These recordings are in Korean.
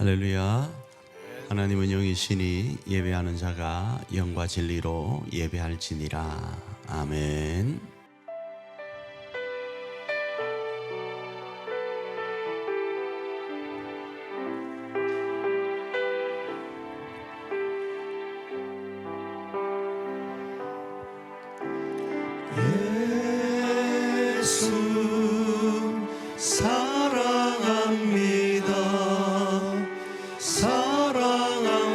할렐루야. 하나님은 영이시니 예배하는 자가 영과 진리로 예배할지니라. 아멘. 예수 사랑합니다. 사랑합니다.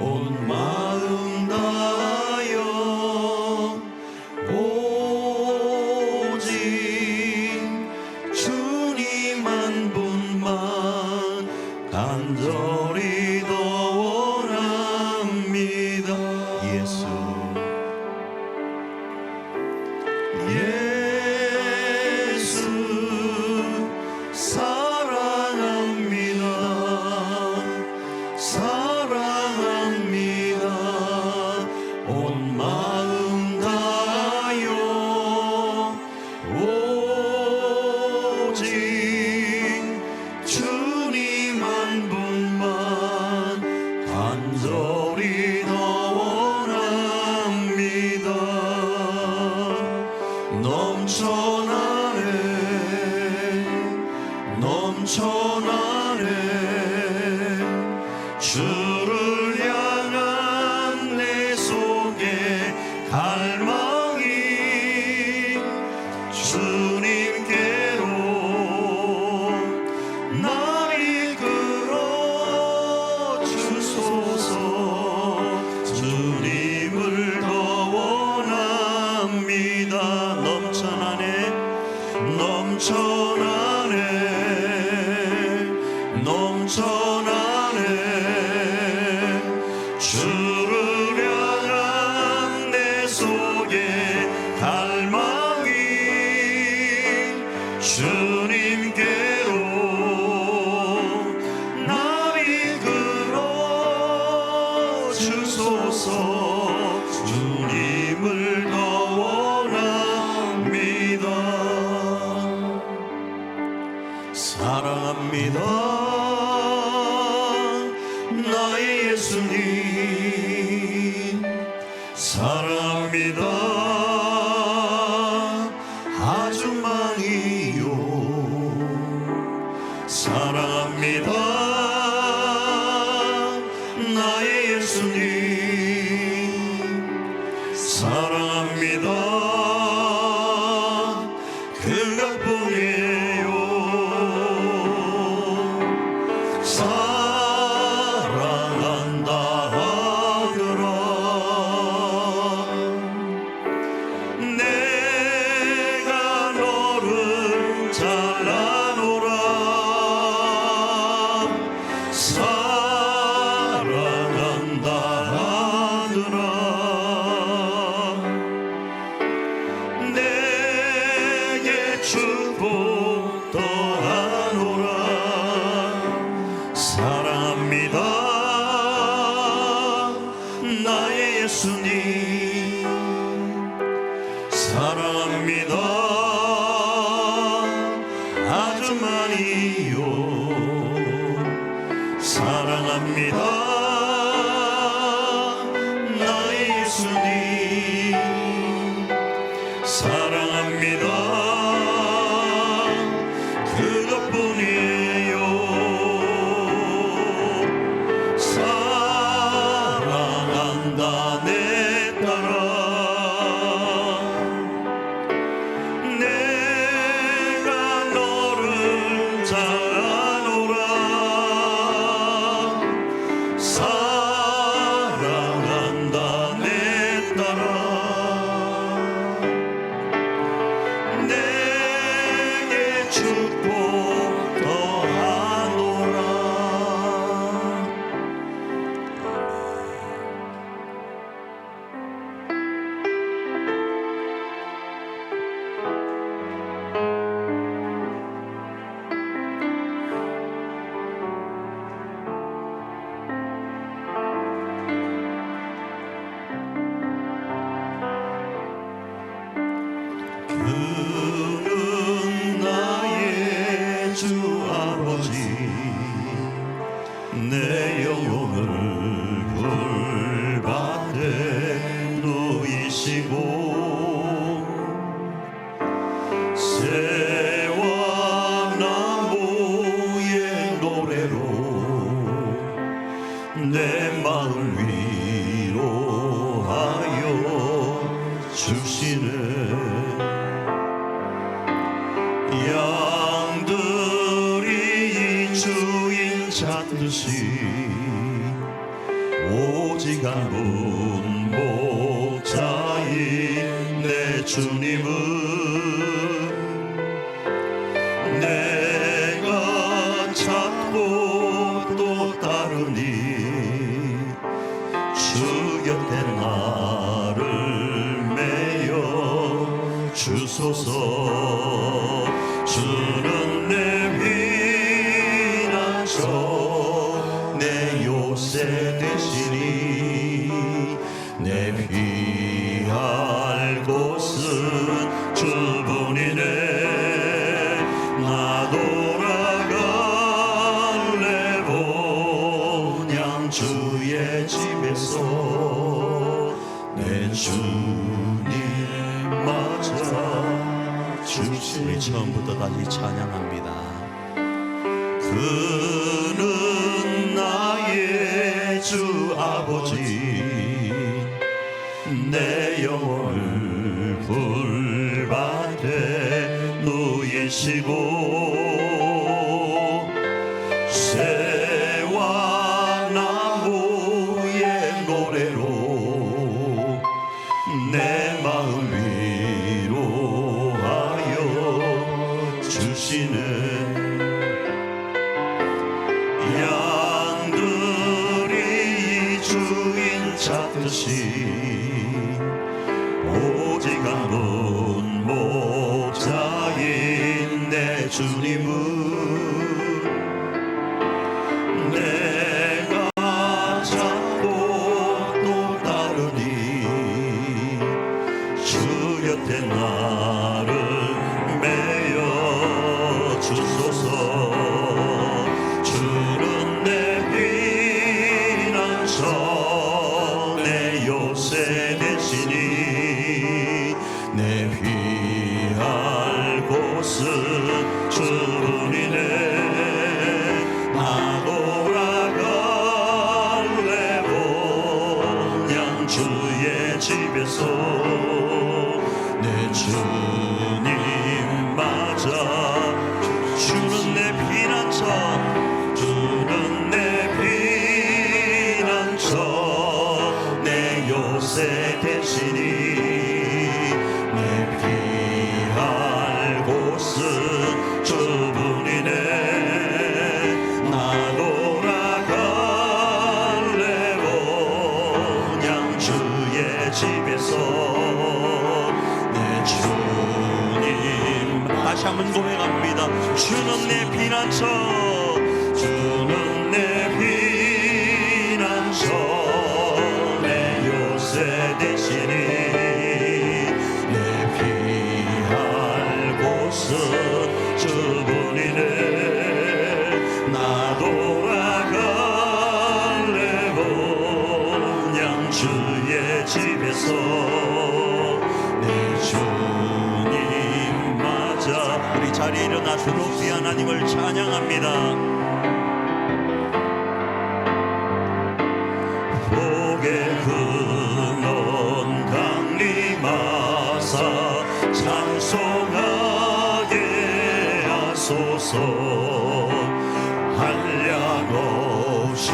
온 마음 다하여 오직 주님 한 분만 간절히 더 원합니다. 예수 사랑합니다. 사랑합니다. 온 마음 다하여 오직 주님 한 분만 간절히 더 원합니다. 넘쳐나네 주를 향한 내 속에 갈망이 주님께로 날 이끌어 주소서. 주님을 더 원합니다. 넘쳐나네 주를 향한 내 속에 갈망이 주님께로 날 이끌어 주소서. 주님을 더 원합니다. 사랑합니다. 나의 예수님 사랑합니다. 아주 많이요. 사랑합니다. 나의 예수님 사랑합니다. 그것뿐이에요. 사랑한다 하더라. 내가 너를 잘라노라. 사랑한다 하더라. 내게 축복 더하노라. 사랑합니다. 나의 예수님 사랑합니다. 아주 많이요. 사랑합니다. 나의 예수님 사랑합니다. 그것뿐이에요. 사랑한다 내 딸아. 내가 너를 잘하노라. 내 영혼을 불밭에 누이시고 새와 나무의 노래로 내 마음 위로하여 주시네. 양들이 주인 찾듯이 오직 한 분 목자인 내 주님은 내가 찾고 또 따르니 주 곁에 나를 메어 주소서. 주는 내 피난처 내 요새 되시니 내 피할 곳은 주뿐이네. 나 돌아갈래 본향 주의 집에서 내 주님 맞아 주시니. 우리 처음부터 다시 찬양합니다. 그는 나의 주 아버지 내 영혼을 불밭에 누이시고 새와 나무의 노래로 내 마음 위로하여 주시는. 양들이 주인 찾듯이 오직 한 분 목자인 내 주님은 내가 찾고 또 따르니 주 곁에 나를 메어 주소서. 주는 내 피난처 내 요새 되시니 내 피할 곳은 주뿐이네. 나 돌아갈래 본향 주의 집에서 내 주님 맞아. 주는 내 피난처 주는 내 피난처 내 요새 되시니 내 피할 곳은 주뿐이네. 나 돌아갈래 본향 주의 집에서 내 주님. 다시 한번 고백합니다. 주는 내 피난처 주는 내 피난처 내 요새 되시니 내 피할 곳은 주뿐이네. 나 돌아갈래 본향 주의 집에서 내 주님 맞아. 우리 자리에 일어나시도록 귀한 하나님을 찬양합니다. 복의 근원 강림하사 찬송하게 하소서. 한량 없이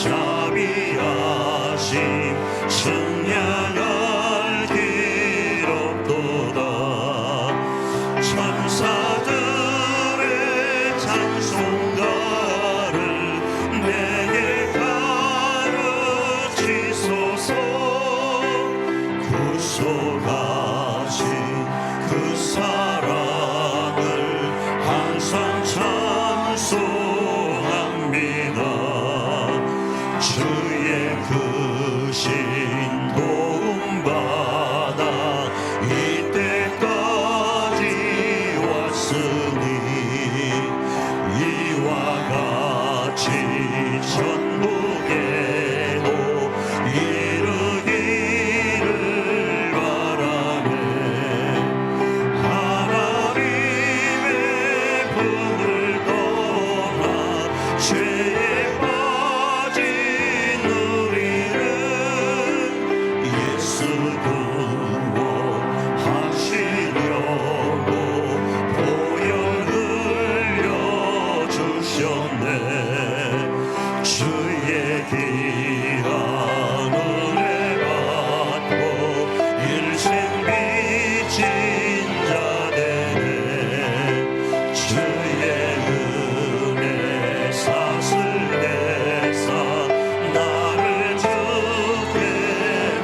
자비하심 승량할 길 없도다. 천사들의 찬송가를 내게 가르치소서. 구속하신 그 사랑을 항상 찬송합니다. 주의 크신 도움받아 이때까지 왔으니 이와 같이 천국에도 이르기를 바라네. 하나님의 품을 떠나 죄에 빠진 우리를 예수 구원하시려고 보혈 흘려주셨네. 주의 귀한 은혜 받고 일생 빚진 자 되네. 주의 은혜 사슬계사 나를 주께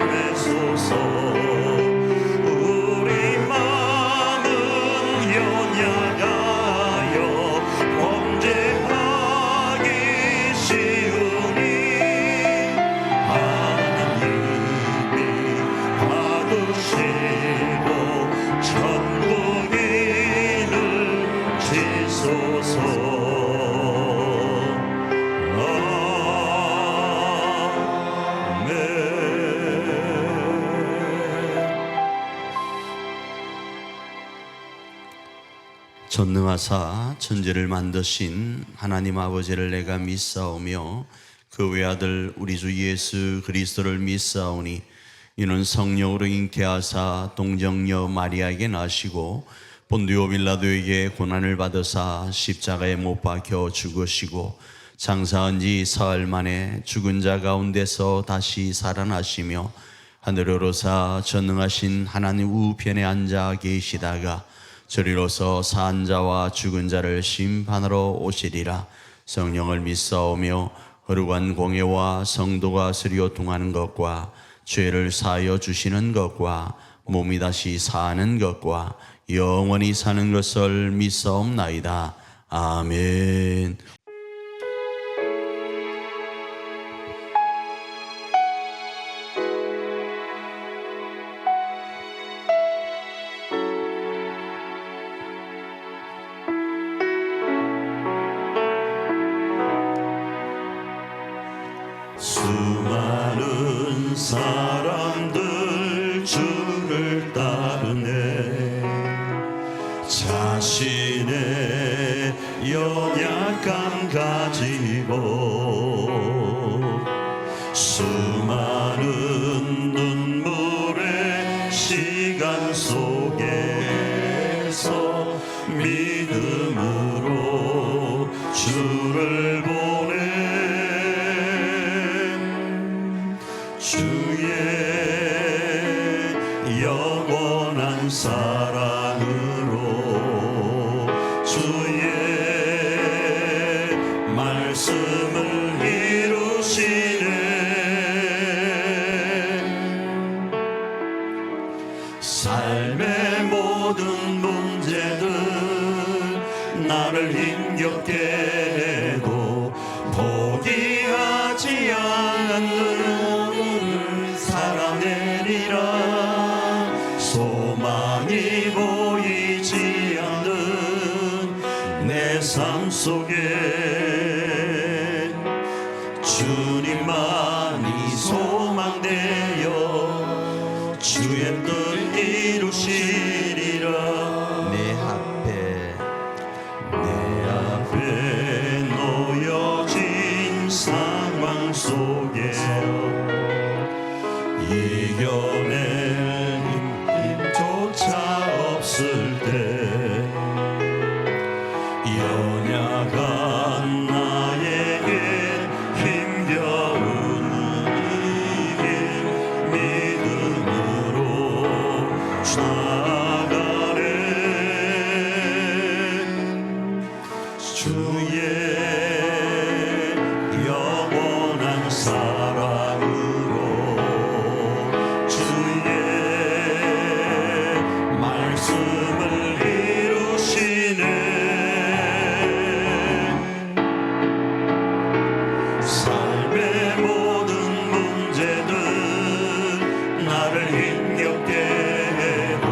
메소서. 우리 마음은 연약하여 범죄하기 쉬우니 하나님이 받으시고 천국인을 지소서. 전능하사 천지를 만드신 하나님 아버지를 내가 믿사오며 그 외아들 우리 주 예수 그리스도를 믿사오니 이는 성령으로 잉태하사 동정녀 마리아에게 나시고 본디오 빌라도에게 고난을 받으사 십자가에 못 박혀 죽으시고 장사한 지 사흘 만에 죽은 자 가운데서 다시 살아나시며 하늘에 오르사 전능하신 하나님 우편에 앉아 계시다가 저리로서 산 자와 죽은 자를 심판하러 오시리라. 성령을 믿사오며 거룩한 공예와 성도가 스리오통하는 것과 죄를 사하여 주시는 것과 몸이 다시 사는 것과 영원히 사는 것을 믿사옵나이다. 아멘. 수많은 사람들 주를 따르네. 자신의 연약함 가지고 수많은 눈물의 시간 속에서 믿음으로 주를 보내. 주의 영원한 사랑으로 주의 말씀을 이루시네. 삶의 모든 문제들 나를 힘겹게 해도 포기하지 않는 살아내리라. 소망이 보이지 않는 내 삶 속에 주님만이 소망되어 주의 뜻 이루시리라. 내 앞에 놓여진 상황 속에서 이겨낼 힘조차 없을 때 연약한 나에게 힘겨운 이길 믿음으로 나아가네. 주의 영원한 사랑으로 주의 말씀을 이루시네. 삶의 모든 문제들 나를 힘겹게 해도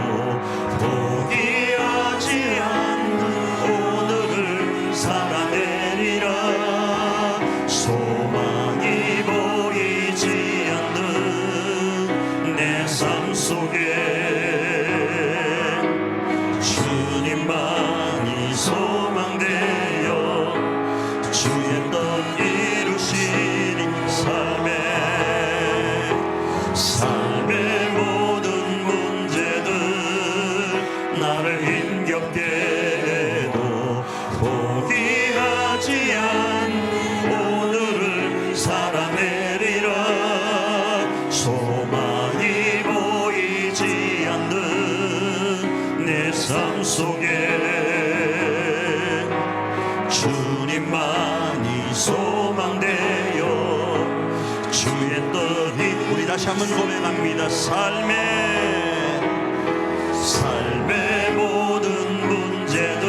포기하지 않는 오늘을 살아내리라. 주님만이 소망되어 주의 뜻이 우리 다시 한번 고백합니다. 삶의 모든 문제들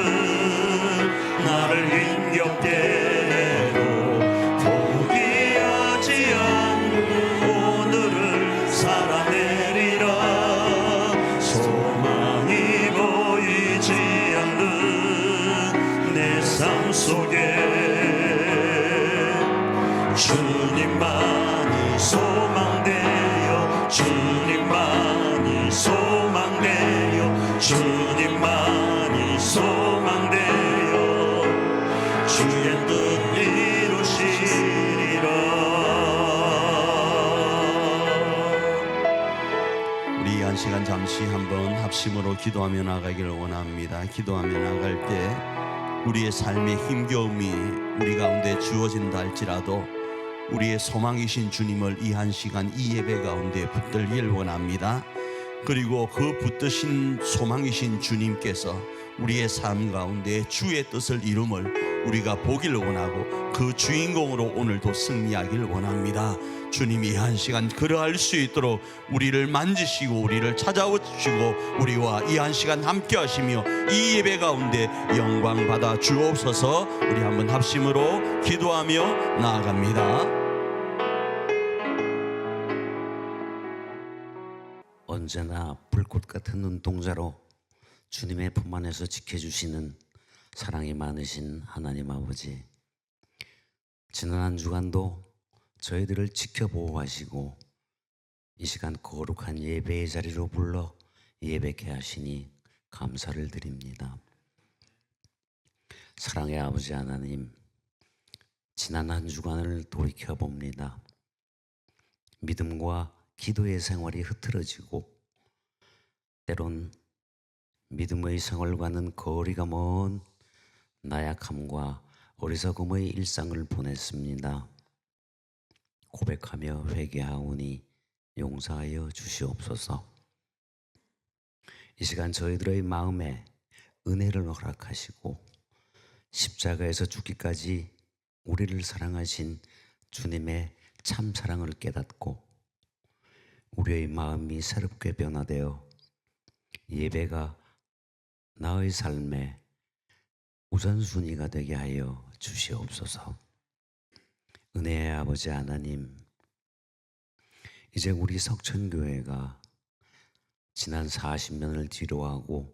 나를 힘겹게 해도 포기하지 않고 오늘을 살아내리라. 소망이 보이지 않는 내 삶 속에 주님만이 소망되어 주님만이 소망되어 주님만이 소망되어 주의 뜻 이루시리라. 우리 한 시간 잠시 한번 합심으로 기도하며 나가기를 원합니다. 기도하며 나갈 때 우리의 삶의 힘겨움이 우리 가운데 주어진다 할지라도 우리의 소망이신 주님을 이 한 시간 이 예배 가운데 붙들기를 원합니다. 그리고 그 붙드신 소망이신 주님께서 우리의 삶 가운데 주의 뜻을 이룸을 우리가 보기를 원하고 그 주인공으로 오늘도 승리하기를 원합니다. 주님이 한 시간 그러할 수 있도록 우리를 만지시고 우리를 찾아오시고 우리와 이 한 시간 함께 하시며 이 예배 가운데 영광 받아 주옵소서. 우리 한번 합심으로 기도하며 나아갑니다. 언제나 불꽃 같은 눈동자로 주님의 품 안에서 지켜주시는 사랑이 많으신 하나님 아버지, 지난 한 주간도 저희들을 지켜보호하시고 이 시간 거룩한 예배의 자리로 불러 예배케 하시니 감사를 드립니다. 사랑의 아버지 하나님, 지난 한 주간을 돌이켜봅니다. 믿음과 기도의 생활이 흐트러지고 때론 믿음의 생활과는 거리가 먼 나약함과 어리석음의 일상을 보냈습니다. 고백하며 회개하오니 용서하여 주시옵소서. 이 시간 저희들의 마음에 은혜를 허락하시고 십자가에서 죽기까지 우리를 사랑하신 주님의 참 사랑을 깨닫고 우리의 마음이 새롭게 변화되어 예배가 나의 삶의 우선순위가 되게 하여 주시옵소서. 은혜의 아버지 하나님, 이제 우리 석천교회가 지난 40년을 뒤로하고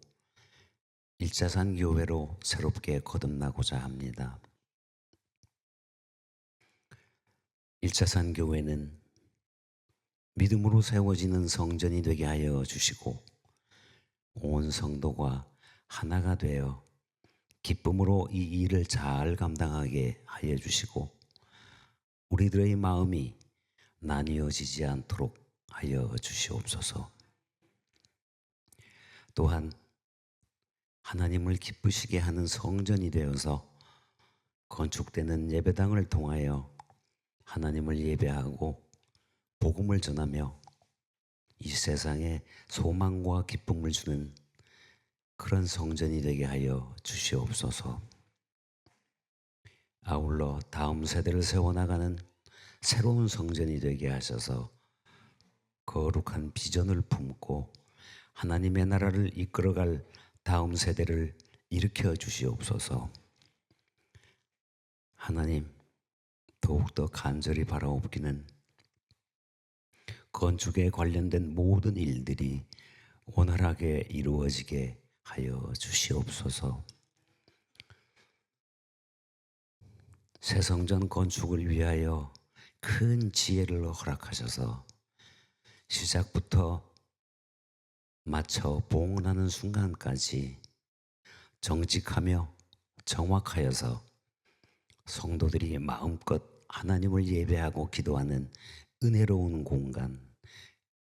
일자산 교회로 새롭게 거듭나고자 합니다. 일자산 교회는 믿음으로 세워지는 성전이 되게 하여 주시고 온 성도가 하나가 되어 기쁨으로 이 일을 잘 감당하게 하여 주시고 우리들의 마음이 나뉘어지지 않도록 하여 주시옵소서. 또한 하나님을 기쁘시게 하는 성전이 되어서 건축되는 예배당을 통하여 하나님을 예배하고 복음을 전하며 이 세상에 소망과 기쁨을 주는 그런 성전이 되게 하여 주시옵소서. 아울러 다음 세대를 세워나가는 새로운 성전이 되게 하셔서 거룩한 비전을 품고 하나님의 나라를 이끌어갈 다음 세대를 일으켜 주시옵소서. 하나님, 더욱더 간절히 바라옵기는 건축에 관련된 모든 일들이 원활하게 이루어지게 하여 주시옵소서. 새 성전 건축을 위하여 큰 지혜를 허락하셔서 시작부터 마쳐 봉헌하는 순간까지 정직하며 정확하여서 성도들이 마음껏 하나님을 예배하고 기도하는 은혜로운 공간,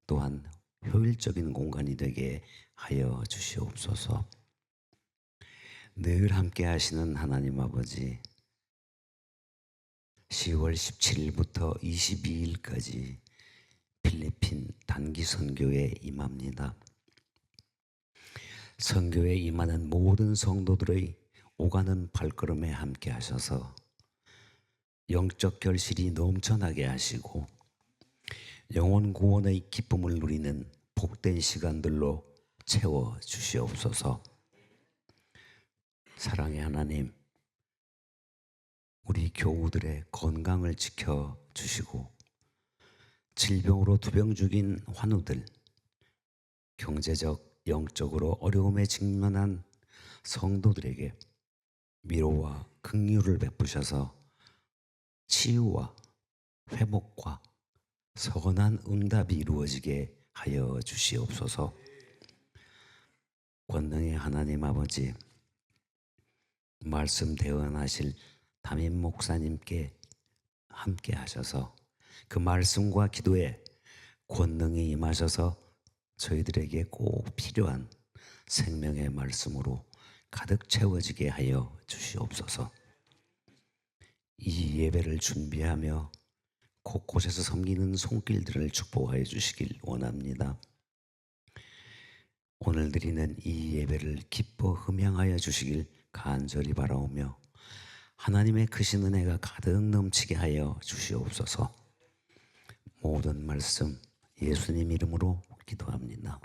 또한 효율적인 공간이 되게 하여 주시옵소서. 늘 함께 하시는 하나님 아버지, 10월 17일부터 22일까지 필리핀 단기 선교에 임합니다. 선교에 임하는 모든 성도들의 오가는 발걸음에 함께 하셔서 영적 결실이 넘쳐나게 하시고 영혼 구원의 기쁨을 누리는 복된 시간들로 채워 주시옵소서. 사랑의 하나님, 우리 교우들의 건강을 지켜 주시고 질병으로 투병 중인 환우들, 경제적, 영적으로 어려움에 직면한 성도들에게 위로와 긍휼을 베푸셔서 치유와 회복과 선한 응답이 이루어지게 하여 주시옵소서. 권능의 하나님 아버지, 말씀 대언하실 담임 목사님께 함께 하셔서 그 말씀과 기도에 권능이 임하셔서 저희들에게 꼭 필요한 생명의 말씀으로 가득 채워지게 하여 주시옵소서. 이 예배를 준비하며 곳곳에서 섬기는 손길들을 축복하여 주시길 원합니다. 오늘 드리는 이 예배를 기뻐 흠양하여 주시길 간절히 바라오며 하나님의 크신 은혜가 가득 넘치게 하여 주시옵소서. 모든 말씀 예수님 이름으로 기도합니다.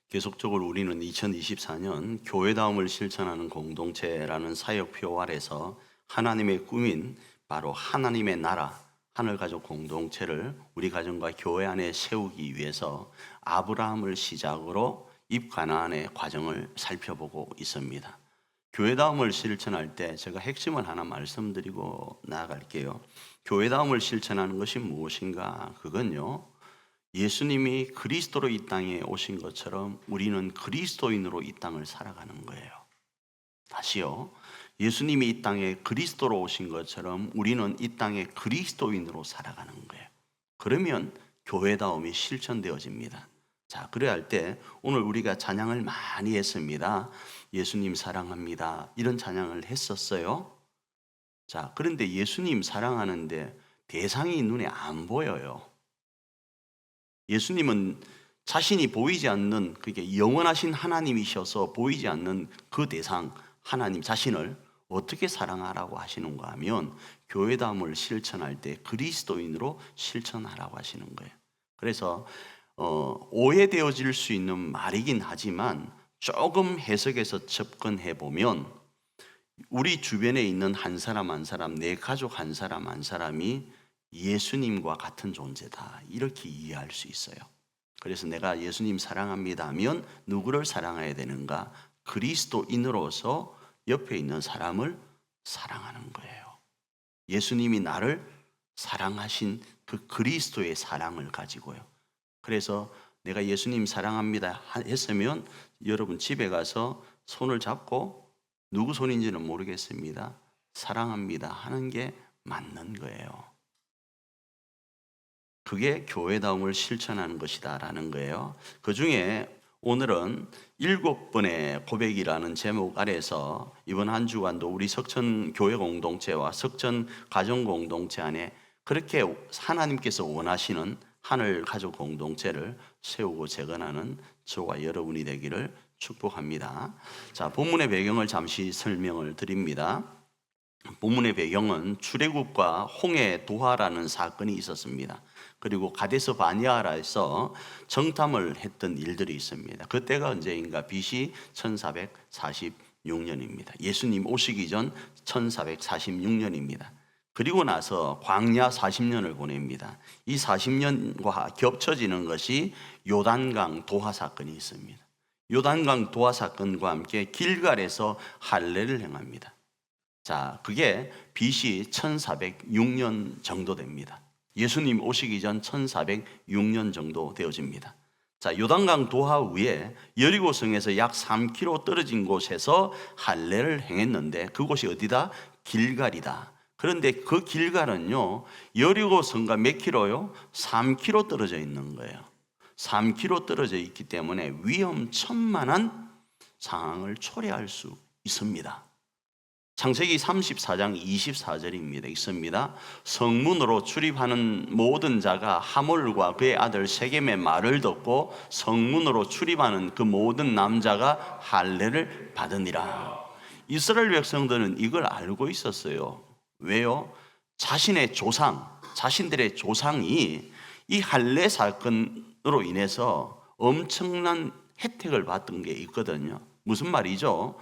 계속적으로 우리는 2024년 교회다움을 실천하는 공동체라는 사역표 아래서 하나님의 꿈인 바로 하나님의 나라, 하늘가족 공동체를 우리 가정과 교회 안에 세우기 위해서 아브라함을 시작으로 입가나안의 과정을 살펴보고 있습니다. 교회다움을 실천할 때 제가 핵심을 하나 말씀드리고 나아갈게요. 교회다움을 실천하는 것이 무엇인가? 그건요, 예수님이 그리스도로 이 땅에 오신 것처럼 우리는 그리스도인으로 이 땅을 살아가는 거예요. 다시요, 예수님이 이 땅에 그리스도로 오신 것처럼 우리는 이 땅에 그리스도인으로 살아가는 거예요. 그러면 교회다움이 실천되어집니다. 자, 그래야 할 때 오늘 우리가 찬양을 많이 했습니다. 예수님 사랑합니다, 이런 찬양을 했었어요. 자, 그런데 예수님 사랑하는데 대상이 눈에 안 보여요. 예수님은 자신이 보이지 않는, 그게 영원하신 하나님이셔서 보이지 않는 그 대상 하나님 자신을 어떻게 사랑하라고 하시는가 하면 교회다움을 실천할 때 그리스도인으로 실천하라고 하시는 거예요. 그래서 오해되어질 수 있는 말이긴 하지만 조금 해석해서 접근해 보면 우리 주변에 있는 한 사람 한 사람, 내 가족 한 사람 한 사람이 예수님과 같은 존재다, 이렇게 이해할 수 있어요. 그래서 내가 예수님 사랑합니다 하면 누구를 사랑해야 되는가? 그리스도인으로서 옆에 있는 사람을 사랑하는 거예요. 예수님이 나를 사랑하신 그 그리스도의 사랑을 가지고요. 그래서 내가 예수님 사랑합니다 했으면 여러분 집에 가서 손을 잡고, 누구 손인지는 모르겠습니다, 사랑합니다 하는 게 맞는 거예요. 그게 교회다움을 실천하는 것이다라는 거예요. 그 중에 오늘은 7번의 고백이라는 제목 아래서 이번 한 주간도 우리 석천 교회 공동체와 석천 가정 공동체 안에 그렇게 하나님께서 원하시는 하늘 가족 공동체를 세우고 재건하는 저와 여러분이 되기를 축복합니다. 자, 본문의 배경을 잠시 설명을 드립니다. 본문의 배경은 출애굽과 홍해 도하라는 사건이 있었습니다. 그리고 가데스 바니아라에서 정탐을 했던 일들이 있습니다. 그때가 언제인가? BC 1446년입니다. 예수님 오시기 전 1446년입니다. 그리고 나서 광야 40년을 보냅니다. 이 40년과 겹쳐지는 것이 요단강 도하 사건이 있습니다. 요단강 도하 사건과 함께 길갈에서 할례를 행합니다. 자, 그게 BC 1406년 정도 됩니다. 예수님 오시기 전 1406년 정도 되어집니다. 자, 요단강 도하 위에 여리고성에서 약 3km 떨어진 곳에서 할례를 행했는데 그곳이 어디다? 길갈이다. 그런데 그 길갈은요, 여리고성과 몇 킬로요? 3km 떨어져 있는 거예요. 3km 떨어져 있기 때문에 위험천만한 상황을 초래할 수 있습니다. 창세기 34장 24절입니다. 있습니다. 성문으로 출입하는 모든 자가 하몰과 그의 아들 세겜의 말을 듣고 성문으로 출입하는 그 모든 남자가 할례를 받으니라. 이스라엘 백성들은 이걸 알고 있었어요. 왜요? 자신들의 조상이 이 할례 사건으로 인해서 엄청난 혜택을 받던 게 있거든요. 무슨 말이죠?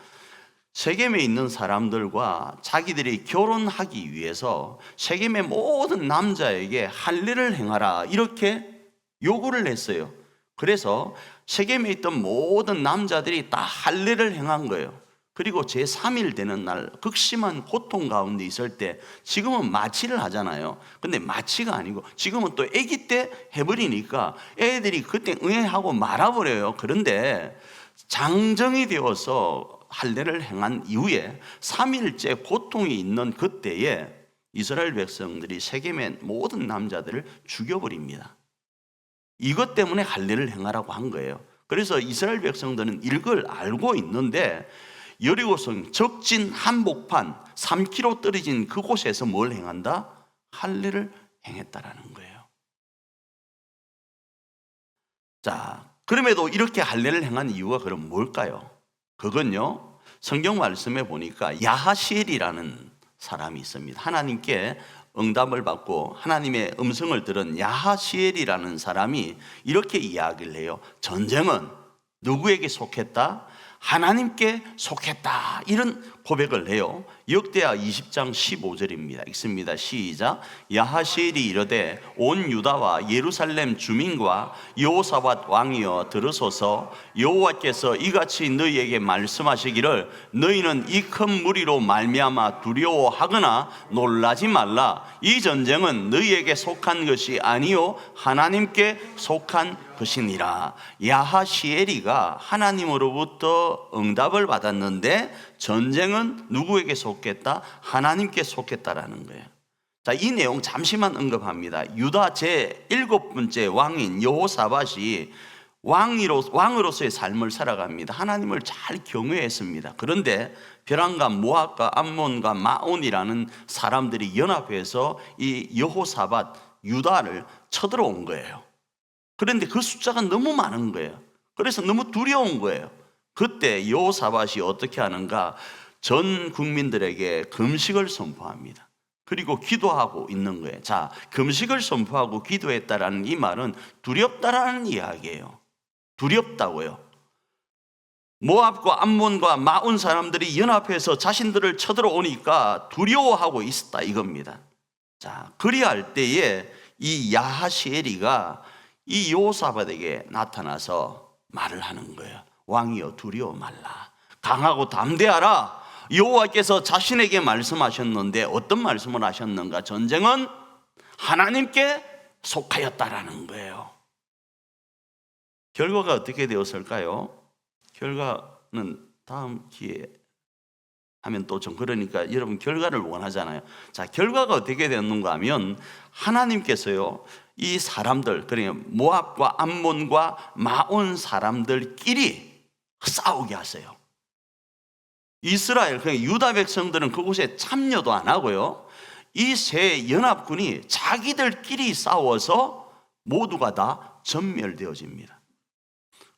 세겜에 있는 사람들과 자기들이 결혼하기 위해서 세겜의 모든 남자에게 할례를 행하라 이렇게 요구를 했어요. 그래서 세겜에 있던 모든 남자들이 다 할례를 행한 거예요. 그리고 제3일 되는 날 극심한 고통 가운데 있을 때 지금은 마취를 하잖아요. 근데 마취가 아니고 지금은 또 아기 때 해버리니까 애들이 그때 응애하고 말아버려요. 그런데 장정이 되어서 할례를 행한 이후에 3일째 고통이 있는 그때에 이스라엘 백성들이 세겜의 모든 남자들을 죽여버립니다. 이것 때문에 할례를 행하라고 한 거예요. 그래서 이스라엘 백성들은 이걸 알고 있는데 여리고성 적진 한복판 3km 떨어진 그곳에서 뭘 행한다? 할례를 행했다라는 거예요. 자, 그럼에도 이렇게 할례를 행한 이유가 그럼 뭘까요? 그건요, 성경 말씀에 보니까 야하시엘이라는 사람이 있습니다. 하나님께 응답을 받고 하나님의 음성을 들은 야하시엘이라는 사람이 이렇게 이야기를 해요. 전쟁은 누구에게 속했다? 하나님께 속했다. 이런 고백을 해요. 역대하 20장 15절입니다. 읽습니다. 시작. 야하시엘이 이르되 온 유다와 예루살렘 주민과 여호사밧 왕이여 들으소서. 여호와께서 이같이 너희에게 말씀하시기를 너희는 이 큰 무리로 말미암아 두려워하거나 놀라지 말라. 이 전쟁은 너희에게 속한 것이 아니요 하나님께 속한 것이니라. 야하시엘이가 하나님으로부터 응답을 받았는데 전쟁은 누구에게 속했다? 하나님께 속했다라는 거예요. 자, 이 내용 잠시만 언급합니다. 유다 제7번째 왕인 여호사밧이 왕으로서의 삶을 살아갑니다. 하나님을 잘 경외했습니다. 그런데 벼랑과 모압과 암몬과 마온이라는 사람들이 연합해서 이 여호사밧 유다를 쳐들어온 거예요. 그런데 그 숫자가 너무 많은 거예요. 그래서 너무 두려운 거예요. 그때 여호사밧이 어떻게 하는가? 전 국민들에게 금식을 선포합니다. 그리고 기도하고 있는 거예요. 자, 금식을 선포하고 기도했다라는 이 말은 두렵다라는 이야기예요. 두렵다고요. 모압과 암몬과 마온 사람들이 연합해서 자신들을 쳐들어오니까 두려워하고 있었다 이겁니다. 자, 그리할 때에 이 야하시엘이가 이 여호사밧에게 나타나서 말을 하는 거예요. 왕이여 두려워 말라. 강하고 담대하라. 여호와께서 자신에게 말씀하셨는데 어떤 말씀을 하셨는가? 전쟁은 하나님께 속하였다라는 거예요. 결과가 어떻게 되었을까요? 결과는 다음 기회에 하면 또 좀 그러니까 여러분 결과를 원하잖아요. 자, 결과가 어떻게 되었는가 하면 하나님께서요 이 사람들, 그러니까 모압과 암몬과 마온 사람들끼리 싸우게 하세요. 이스라엘, 그러니까 유다 백성들은 그곳에 참여도 안 하고요, 이 세 연합군이 자기들끼리 싸워서 모두가 다 전멸되어집니다.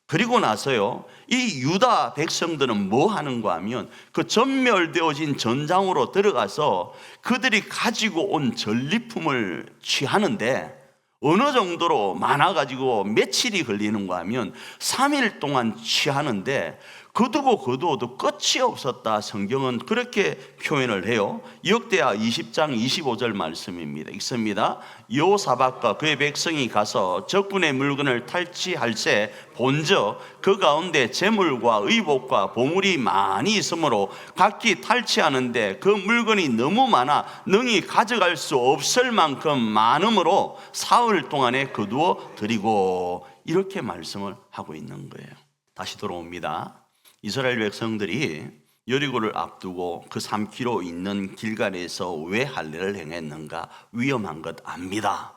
그리고 나서요, 이 유다 백성들은 뭐 하는가 하면 그 전멸되어진 전장으로 들어가서 그들이 가지고 온 전리품을 취하는데 어느 정도로 많아가지고 며칠이 걸리는가 하면 3일 동안 취하는데 거두고도 끝이 없었다. 성경은 그렇게 표현을 해요. 역대하 20장 25절 말씀입니다. 읽습니다. 여호사밧과 그의 백성이 가서 적군의 물건을 탈취할새 본저 그 가운데 재물과 의복과 보물이 많이 있으므로 각기 탈취하는데 그 물건이 너무 많아 능히 가져갈 수 없을 만큼 많으므로 사흘 동안에 거두어 드리고, 이렇게 말씀을 하고 있는 거예요. 다시 돌아옵니다. 이스라엘 백성들이 여리고를 앞두고 그 3km 있는 길갈에서 왜 할례를 행했는가? 위험한 것 압니다.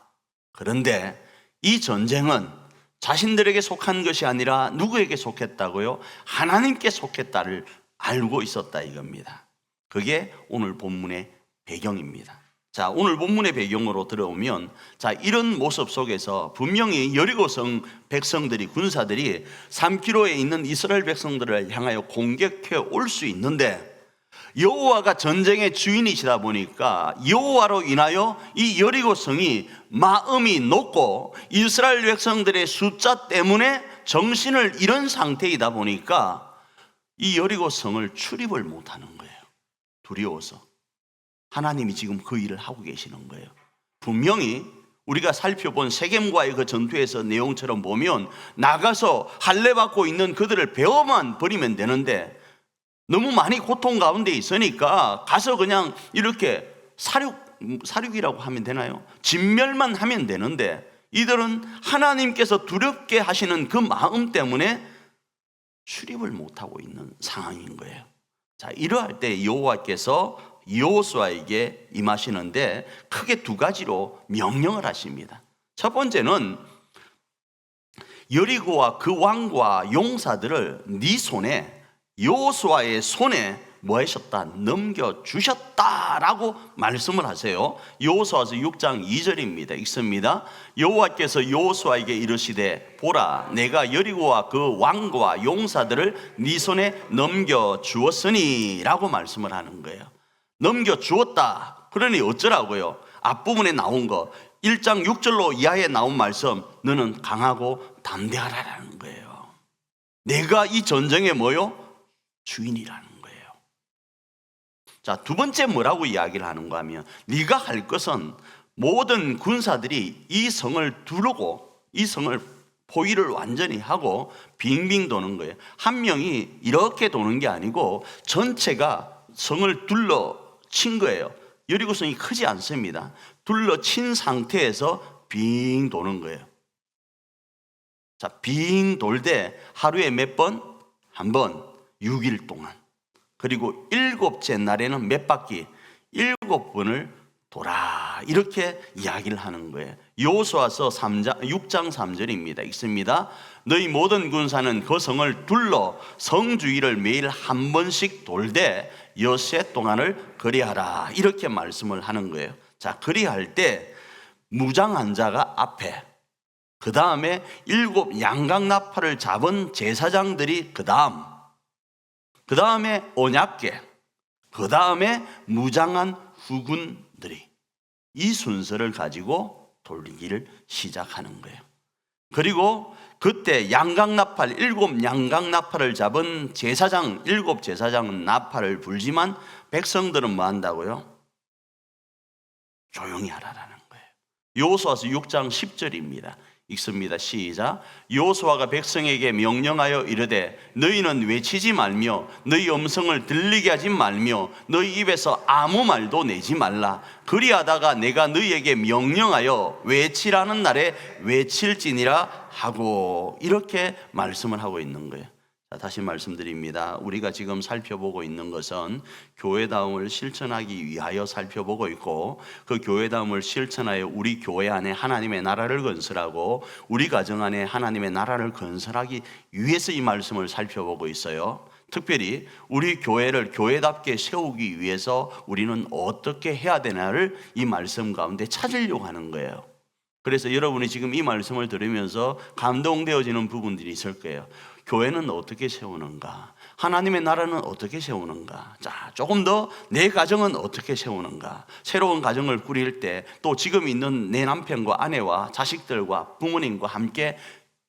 그런데 이 전쟁은 자신들에게 속한 것이 아니라 누구에게 속했다고요? 하나님께 속했다를 알고 있었다 이겁니다. 그게 오늘 본문의 배경입니다. 자, 오늘 본문의 배경으로 들어오면, 자, 이런 모습 속에서 분명히 여리고성 백성들이, 군사들이 3km에 있는 이스라엘 백성들을 향하여 공격해 올 수 있는데, 여호와가 전쟁의 주인이시다 보니까 여호와로 인하여 이 여리고성이 마음이 높고 이스라엘 백성들의 숫자 때문에 정신을 잃은 상태이다 보니까 이 여리고성을 출입을 못하는 거예요. 두려워서. 하나님이 지금 그 일을 하고 계시는 거예요. 분명히 우리가 살펴본 세겜과의 그 전투에서 내용처럼 보면 나가서 할례 받고 있는 그들을 베어만 버리면 되는데, 너무 많이 고통 가운데 있으니까 가서 그냥 이렇게 사륙이라고 하면 되나요? 진멸만 하면 되는데, 이들은 하나님께서 두렵게 하시는 그 마음 때문에 출입을 못하고 있는 상황인 거예요. 자, 이러할 때 여호와께서 여호수아에게 임하시는데 크게 두 가지로 명령을 하십니다. 첫 번째는 여리고와 그 왕과 용사들을 네 손에, 여호수아의 손에 뭐 하셨다? 넘겨주셨다라고 말씀을 하세요. 여호수아서 6장 2절입니다. 읽습니다. 여호와께서 여호수아에게 이르시되 보라, 내가 여리고와 그 왕과 용사들을 네 손에 넘겨주었으니 라고 말씀을 하는 거예요. 넘겨주었다. 그러니 어쩌라고요? 앞부분에 나온 거 1장 6절로 이하에 나온 말씀, 너는 강하고 담대하라는 거예요. 내가 이 전쟁에 뭐요? 주인이라는 거예요. 자, 두 번째 뭐라고 이야기를 하는가 하면, 네가 할 것은 모든 군사들이 이 성을 두르고 이 성을 포위를 완전히 하고 빙빙 도는 거예요. 한 명이 이렇게 도는 게 아니고 전체가 성을 둘러친 거예요. 여리고성이 크지 않습니다. 둘러친 상태에서 빙 도는 거예요. 자, 빙 돌되 하루에 몇 번? 한 번. 6일 동안. 그리고 7째 날에는 몇 바퀴? 7번을 돌아. 이렇게 이야기를 하는 거예요. 여호수아서 6장 3절입니다. 읽습니다. 너희 모든 군사는 그 성을 둘러 성 주위를 매일 한 번씩 돌되 엿새 동안을 그리하라. 이렇게 말씀을 하는 거예요. 자, 그리할 때 무장한 자가 앞에, 그 다음에 7 양각나팔을 잡은 제사장들이 그 다음에 언약궤, 그 다음에 무장한 후군들이 이 순서를 가지고 돌리기를 시작하는 거예요. 그리고 그때 양각나팔, 7 양각나팔을 잡은 제사장, 7 제사장은 나팔을 불지만 백성들은 뭐 한다고요? 조용히 하라라는 거예요. 여호수아서 6장 10절입니다. 읽습니다. 시작. 여호수아가 백성에게 명령하여 이르되 너희는 외치지 말며 너희 음성을 들리게 하지 말며 너희 입에서 아무 말도 내지 말라. 그리하다가 내가 너희에게 명령하여 외치라는 날에 외칠지니라 하고, 이렇게 말씀을 하고 있는 거예요. 자, 다시 말씀드립니다. 우리가 지금 살펴보고 있는 것은 교회다움을 실천하기 위하여 살펴보고 있고, 그 교회다움을 실천하여 우리 교회 안에 하나님의 나라를 건설하고 우리 가정 안에 하나님의 나라를 건설하기 위해서 이 말씀을 살펴보고 있어요. 특별히 우리 교회를 교회답게 세우기 위해서 우리는 어떻게 해야 되나를 이 말씀 가운데 찾으려고 하는 거예요. 그래서 여러분이 지금 이 말씀을 들으면서 감동되어지는 부분들이 있을 거예요. 교회는 어떻게 세우는가? 하나님의 나라는 어떻게 세우는가? 자, 조금 더 내 가정은 어떻게 세우는가? 새로운 가정을 꾸릴 때 또 지금 있는 내 남편과 아내와 자식들과 부모님과 함께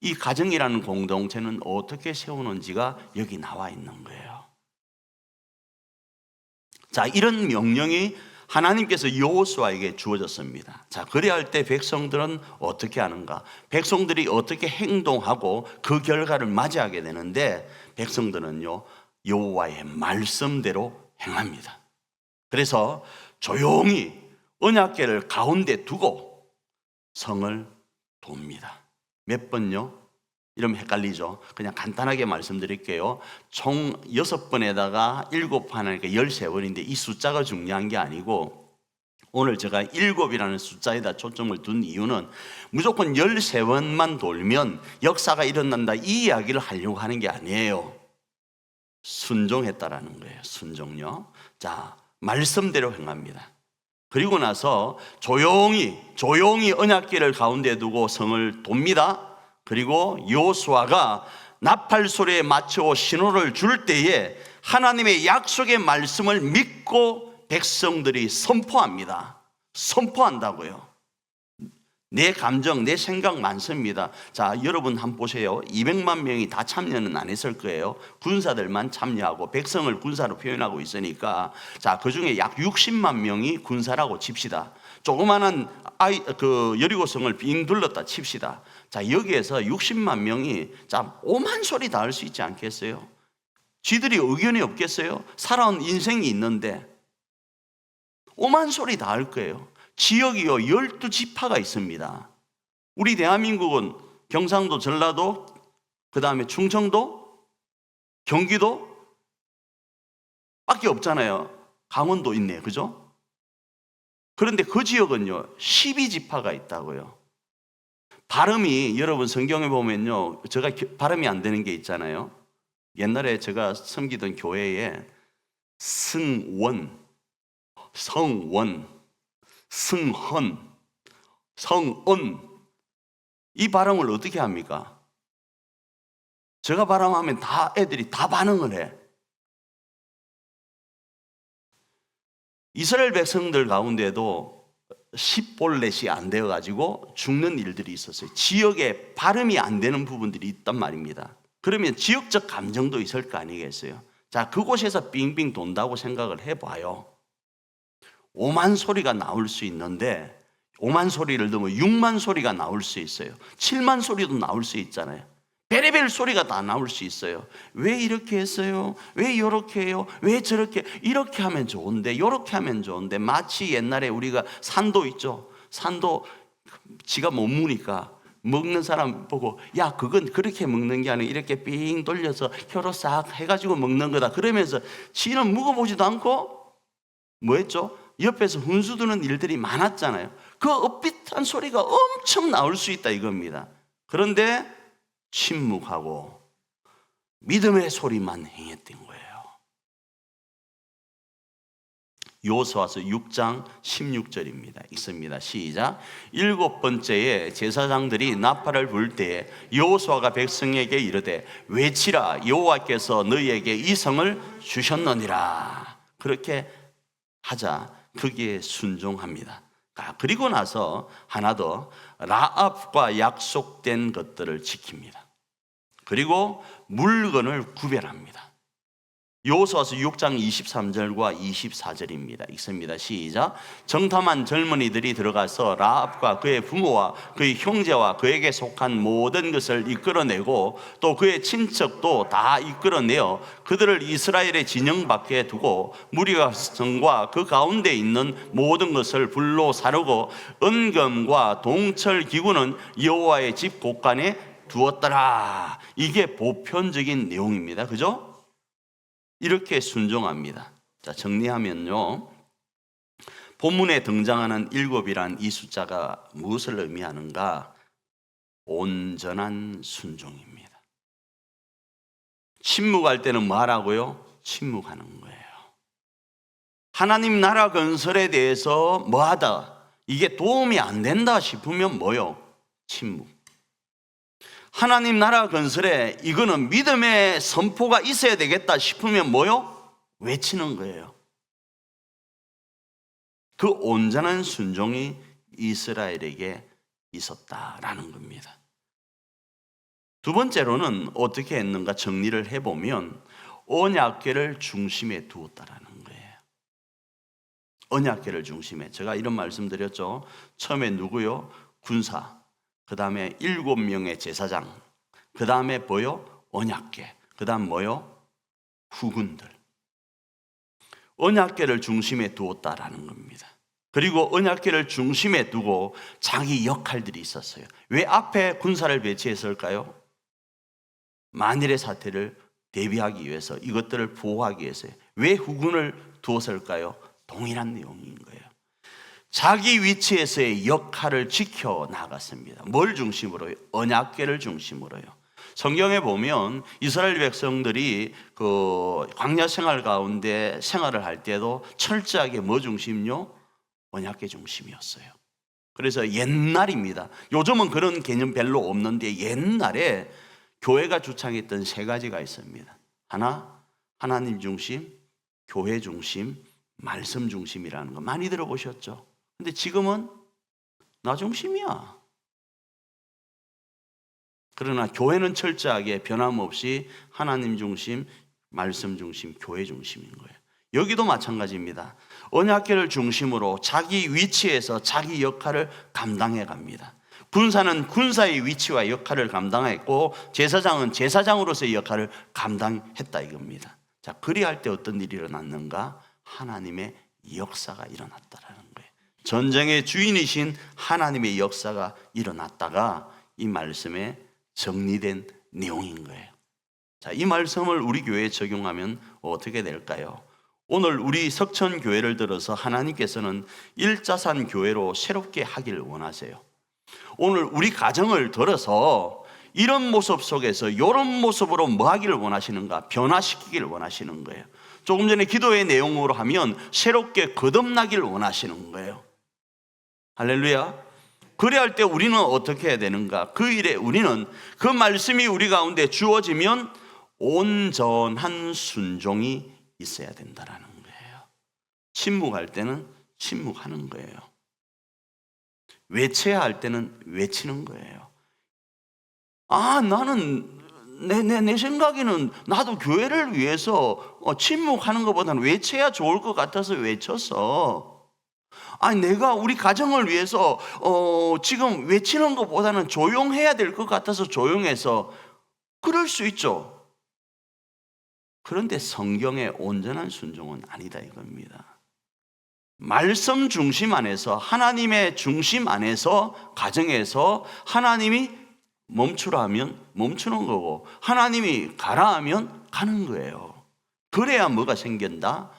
이 가정이라는 공동체는 어떻게 세우는지가 여기 나와 있는 거예요. 자, 이런 명령이 하나님께서 여호수아에게 주어졌습니다. 자, 그래야 때 백성들은 어떻게 하는가? 백성들이 어떻게 행동하고 그 결과를 맞이하게 되는데, 백성들은요 여호와의 말씀대로 행합니다. 그래서 조용히 언약궤를 가운데 두고 성을 돕니다. 몇 번요? 이러면 헷갈리죠. 그냥 간단하게 말씀드릴게요. 총 6번에다가 7판하니까 13번인데 이 숫자가 중요한 게 아니고, 오늘 제가 7이라는 숫자에다 초점을 둔 이유는 무조건 13번만 돌면 역사가 일어난다 이 이야기를 하려고 하는 게 아니에요. 순종했다라는 거예요. 순종요. 자, 말씀대로 행합니다. 그리고 나서 조용히 언약궤를 가운데 두고 성을 돕니다. 그리고 여호수아가 나팔 소리에 맞춰 신호를 줄 때에 하나님의 약속의 말씀을 믿고 백성들이 선포합니다. 선포한다고요. 내 감정, 내 생각 많습니다. 자, 여러분 한번 보세요. 200만 명이 다 참여는 안 했을 거예요. 군사들만 참여하고 백성을 군사로 표현하고 있으니까, 자, 그 중에 약 60만 명이 군사라고 칩시다. 조그마한 여리고성을 빙 둘렀다 칩시다. 자, 여기에서 60만 명이 자, 오만 소리 다 할 수 있지 않겠어요? 쥐들이 의견이 없겠어요? 살아온 인생이 있는데 오만 소리 다 할 거예요. 지역이요 12지파가 있습니다. 우리 대한민국은 경상도, 전라도, 그 다음에 충청도, 경기도 밖에 없잖아요. 강원도 있네, 그죠? 그런데 그 지역은요 12지파가 있다고요. 발음이, 여러분 성경에 보면요, 제가 발음이 안 되는 게 있잖아요. 옛날에 제가 섬기던 교회에 성원, 승헌, 성은, 이 발음을 어떻게 합니까? 제가 발음하면 다 애들이 다 반응을 해. 이스라엘 백성들 가운데도 십볼렛이 안 되어가지고 죽는 일들이 있었어요. 지역에 발음이 안 되는 부분들이 있단 말입니다. 그러면 지역적 감정도 있을 거 아니겠어요? 자, 그곳에서 빙빙 돈다고 생각을 해봐요. 5만 소리가 나올 수 있는데 5만 소리를 넣으면 6만 소리가 나올 수 있어요. 7만 소리도 나올 수 있잖아요. 베레벨 소리가 다 나올 수 있어요. 왜 이렇게 했어요? 왜 이렇게 해요? 왜 저렇게? 이렇게 하면 좋은데 이렇게 하면 좋은데, 마치 옛날에 우리가 산도 있죠. 산도 지가 못 무니까 먹는 사람 보고, 야, 그건 그렇게 먹는 게 아니라 이렇게 삥 돌려서 혀로 싹 해가지고 먹는 거다. 그러면서 지는 먹어보지도 않고 뭐 했죠? 옆에서 훈수 두는 일들이 많았잖아요. 그 엇비슷한 소리가 엄청 나올 수 있다 이겁니다. 그런데 침묵하고 믿음의 소리만 행했던 거예요. 여호수아서 6장 16절입니다. 읽습니다. 시작. 7번째에 제사장들이 나팔을 불 때에 여호수아가 백성에게 이르되 외치라, 여호와께서 너희에게 이 성을 주셨느니라. 그렇게 하자 거기에 순종합니다. 그리고 나서 하나 더, 라합과 약속된 것들을 지킵니다. 그리고 물건을 구별합니다. 여호수아서 6장 23절과 24절입니다. 읽습니다. 시작. 정탐한 젊은이들이 들어가서 라합과 그의 부모와 그의 형제와 그에게 속한 모든 것을 이끌어내고 또 그의 친척도 다 이끌어내어 그들을 이스라엘의 진영 밖에 두고 무리가 성과 그 가운데 있는 모든 것을 불로 사르고 은금과 동철 기구는 여호와의 집 곳간에 두었더라. 이게 보편적인 내용입니다. 그죠? 이렇게 순종합니다. 자, 정리하면요, 본문에 등장하는 7이란 이 숫자가 무엇을 의미하는가? 온전한 순종입니다. 침묵할 때는 뭐 하라고요? 침묵하는 거예요. 하나님 나라 건설에 대해서 뭐 하다, 이게 도움이 안 된다 싶으면 뭐요? 침묵. 하나님 나라 건설에 이거는 믿음의 선포가 있어야 되겠다 싶으면 뭐요? 외치는 거예요. 그 온전한 순종이 이스라엘에게 있었다라는 겁니다. 두 번째로는 어떻게 했는가 정리를 해보면 언약궤를 중심에 두었다라는 거예요. 언약궤를 중심에. 제가 이런 말씀 드렸죠. 처음에 누구요? 군사. 그 다음에 7명의 제사장, 그 다음에 뭐요? 언약궤, 그 다음 뭐요? 후군들. 언약궤를 중심에 두었다라는 겁니다. 그리고 언약궤를 중심에 두고 자기 역할들이 있었어요. 왜 앞에 군사를 배치했을까요? 만일의 사태를 대비하기 위해서, 이것들을 보호하기 위해서요. 왜 후군을 두었을까요? 동일한 내용인 거예요. 자기 위치에서의 역할을 지켜나갔습니다. 뭘 중심으로요? 언약궤를 중심으로요. 성경에 보면 이스라엘 백성들이 그 광야 생활 가운데 생활을 할 때도 철저하게 뭐 중심요? 언약궤 중심이었어요. 그래서 옛날입니다. 요즘은 그런 개념 별로 없는데 옛날에 교회가 주창했던 세 가지가 있습니다. 하나, 하나님 중심, 교회 중심, 말씀 중심이라는 거 많이 들어보셨죠? 근데 지금은 나 중심이야. 그러나 교회는 철저하게 변함없이 하나님 중심, 말씀 중심, 교회 중심인 거예요. 여기도 마찬가지입니다. 언약궤를 중심으로 자기 위치에서 자기 역할을 감당해 갑니다. 군사는 군사의 위치와 역할을 감당했고 제사장은 제사장으로서의 역할을 감당했다 이겁니다. 자, 그리할 때 어떤 일이 일어났는가? 하나님의 역사가 일어났다라는 거예요. 전쟁의 주인이신 하나님의 역사가 일어났다가 이 말씀에 정리된 내용인 거예요. 자, 이 말씀을 우리 교회에 적용하면 어떻게 될까요? 오늘 우리 석천교회를 들어서 하나님께서는 일자산 교회로 새롭게 하기를 원하세요. 오늘 우리 가정을 들어서 이런 모습 속에서 이런 모습으로 뭐 하기를 원하시는가? 변화시키기를 원하시는 거예요. 조금 전에 기도의 내용으로 하면 새롭게 거듭나기를 원하시는 거예요. 할렐루야. 그래야 할 때 우리는 어떻게 해야 되는가? 그 일에 우리는 그 말씀이 우리 가운데 주어지면 온전한 순종이 있어야 된다라는 거예요. 침묵할 때는 침묵하는 거예요. 외쳐야 할 때는 외치는 거예요. 아, 나는 내 생각에는 나도 교회를 위해서 침묵하는 것보다는 외쳐야 좋을 것 같아서 외쳤어. 아니, 내가 우리 가정을 위해서 지금 외치는 것보다는 조용해야 될 것 같아서 조용해서. 그럴 수 있죠. 그런데 성경의 온전한 순종은 아니다 이겁니다. 말씀 중심 안에서, 하나님의 중심 안에서, 가정에서 하나님이 멈추라 하면 멈추는 거고 하나님이 가라 하면 가는 거예요. 그래야 뭐가 생긴다?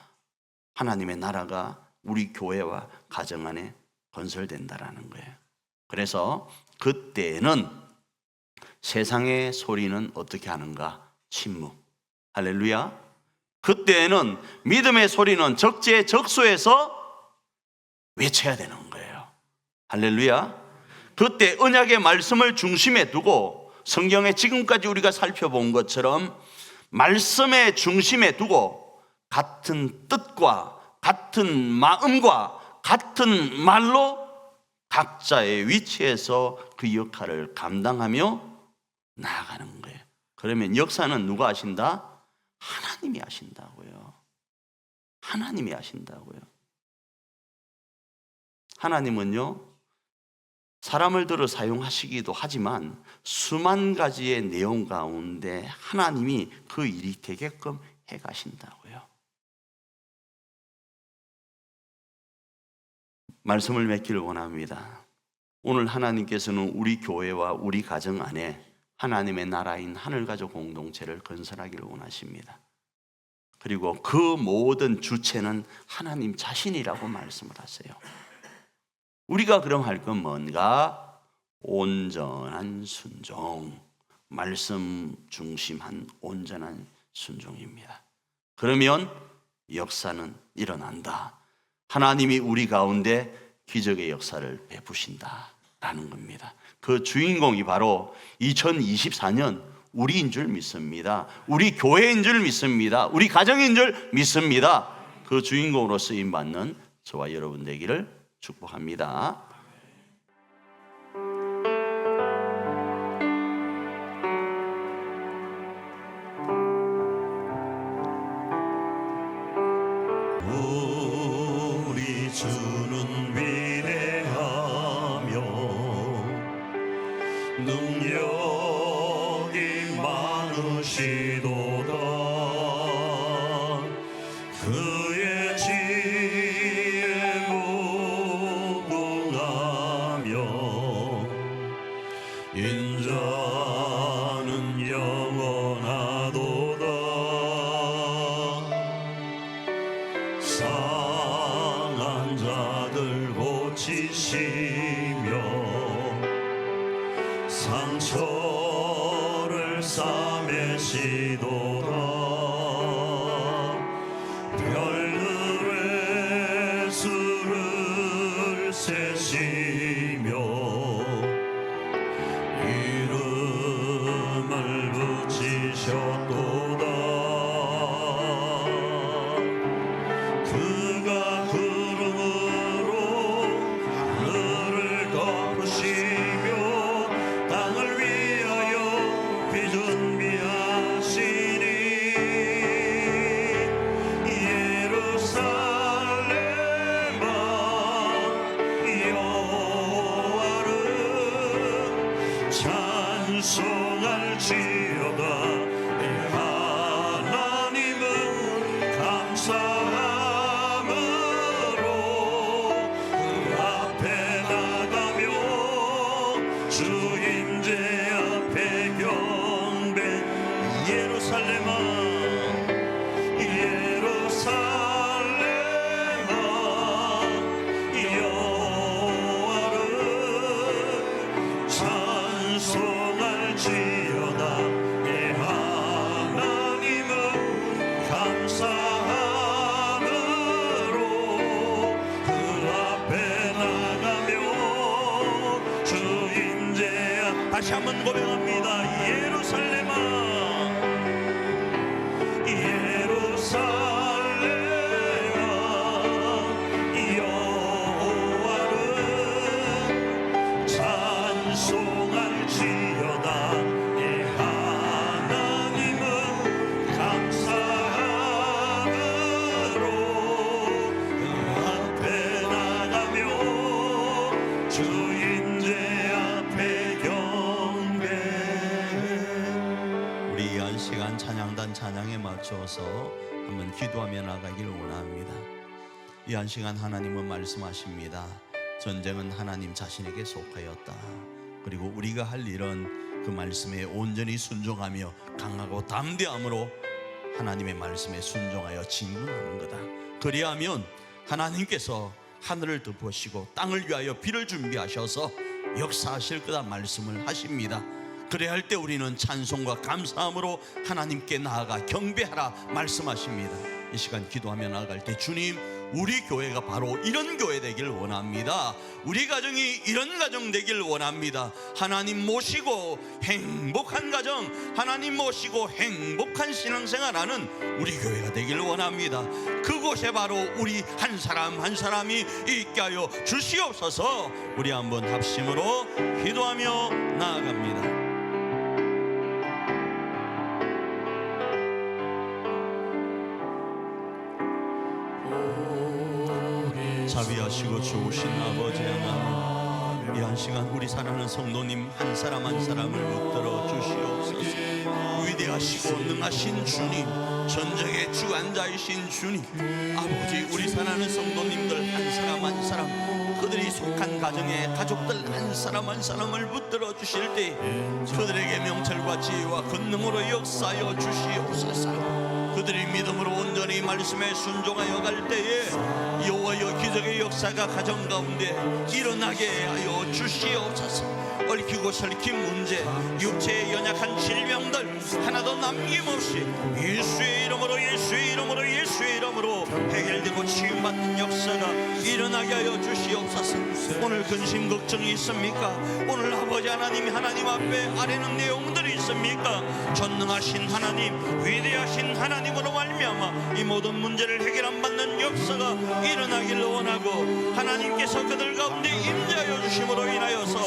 하나님의 나라가 우리 교회와 가정 안에 건설된다라는 거예요. 그래서 그때는 세상의 소리는 어떻게 하는가? 침묵. 할렐루야. 그때는 믿음의 소리는 적재적소에서 외쳐야 되는 거예요. 할렐루야. 그때 언약의 말씀을 중심에 두고 성경에 지금까지 우리가 살펴본 것처럼 말씀의 중심에 두고 같은 뜻과 같은 마음과 같은 말로 각자의 위치에서 그 역할을 감당하며 나아가는 거예요. 그러면 역사는 누가 하신다? 하나님이 하신다고요. 하나님이 하신다고요. 하나님은요, 사람을 들어 사용하시기도 하지만 수만 가지의 내용 가운데 하나님이 그 일이 되게끔 해가신다고요. 말씀을 맺기를 원합니다. 오늘 하나님께서는 우리 교회와 우리 가정 안에 하나님의 나라인 하늘가족 공동체를 건설하기를 원하십니다. 그리고 그 모든 주체는 하나님 자신이라고 말씀을 하세요. 우리가 그럼 할 건 뭔가? 온전한 순종, 말씀 중심한 온전한 순종입니다. 그러면 역사는 일어난다. 하나님이 우리 가운데 기적의 역사를 베푸신다라는 겁니다. 그 주인공이 바로 2024년 우리인 줄 믿습니다. 우리 교회인 줄 믿습니다. 우리 가정인 줄 믿습니다. 그 주인공으로 쓰임받는 저와 여러분 되기를 축복합니다. 우리 주는 위대하며 능력이 많으시도다. 그의 지혜 무궁하며 인자는 영원하도다. 상한 자들 고치시며 상처를 삼매시도다 별들의 수를 세시며 이름을 붙이셨도다 그가 구름으로 하늘을 덮으시며 땅을 위하여 비 준비하시니 예루살렘아 여호와를 찬송할지어다 하나님은 감사함으로 그 앞에 나가며 주 임재 앞에 경배 예루살렘아 예루살렘아 여호와를 찬송할지어다 하나님은 감사함으로 그 앞에 나가며 주 임재 다시 한번 고백합니다. 예루살렘아 예루살렘아 여호와를 찬송할지어다 하나님은 감사함으로 그 앞에 나가며 주 임재 앞에 경배 우리 이 한 시간 찬양단 찬양에 맞춰서 한번 기도하며 나가길 원합니다. 이 한 시간 하나님은 말씀하십니다. 전쟁은 하나님 자신에게 속하였다. 그리고 우리가 할 일은 그 말씀에 온전히 순종하며 강하고 담대함으로 하나님의 말씀에 순종하여 진군하는 거다. 그리하면 하나님께서 하늘을 덮으시고 땅을 위하여 비를 준비하셔서 역사하실 거다 말씀을 하십니다. 그래야 할 때 우리는 찬송과 감사함으로 하나님께 나아가 경배하라 말씀하십니다. 이 시간 기도하며 나아갈 때 주님, 우리 교회가 바로 이런 교회 되길 원합니다. 우리 가정이 이런 가정 되길 원합니다. 하나님 모시고 행복한 가정, 하나님 모시고 행복한 신앙생활하는 우리 교회가 되길 원합니다. 그곳에 바로 우리 한 사람 한 사람이 있게 하여 주시옵소서. 우리 한번 합심으로 기도하며 나아갑니다. 자비하시고 좋으신 아버지 하나님, 이 한 시간 우리 사랑하는 성도님 한 사람 한 사람을 붙들어 주시옵소서. 위대하시고 능하신 주님, 전쟁의 주관자이신 주님, 아버지 우리 사랑하는 성도님들 한 사람 한 사람, 그들이 속한 가정의 가족들 한 사람 한 사람을 붙들어 주실 때 그들에게 명철과 지혜와 권능으로 역사하여 주시옵소서. 그들이 믿음으로 온전히 말씀에 순종하여 갈 때에 여호와여 기적의 역사가 가정 가운데 일어나게 하여 주시옵소서. 얽히고 설킨 문제, 육체의 연약한 질병들 하나도 남김없이 예수의 이름으로 예수의 이름으로 예수의 이름으로 해결되고 치유받는 역사가 일어나게 하여 주시옵소서. 오늘 근심 걱정이 있습니까? 오늘 아버지 하나님, 하나님 앞에 아뢰는 내용들이 있습니까? 전능하신 하나님, 위대하신 하나님으로 말미암아 이 모든 문제를 해결 안 받는 역사가 일어나기를 원하고, 하나님께서 그들 가운데 임재하여 주심으로 인하여서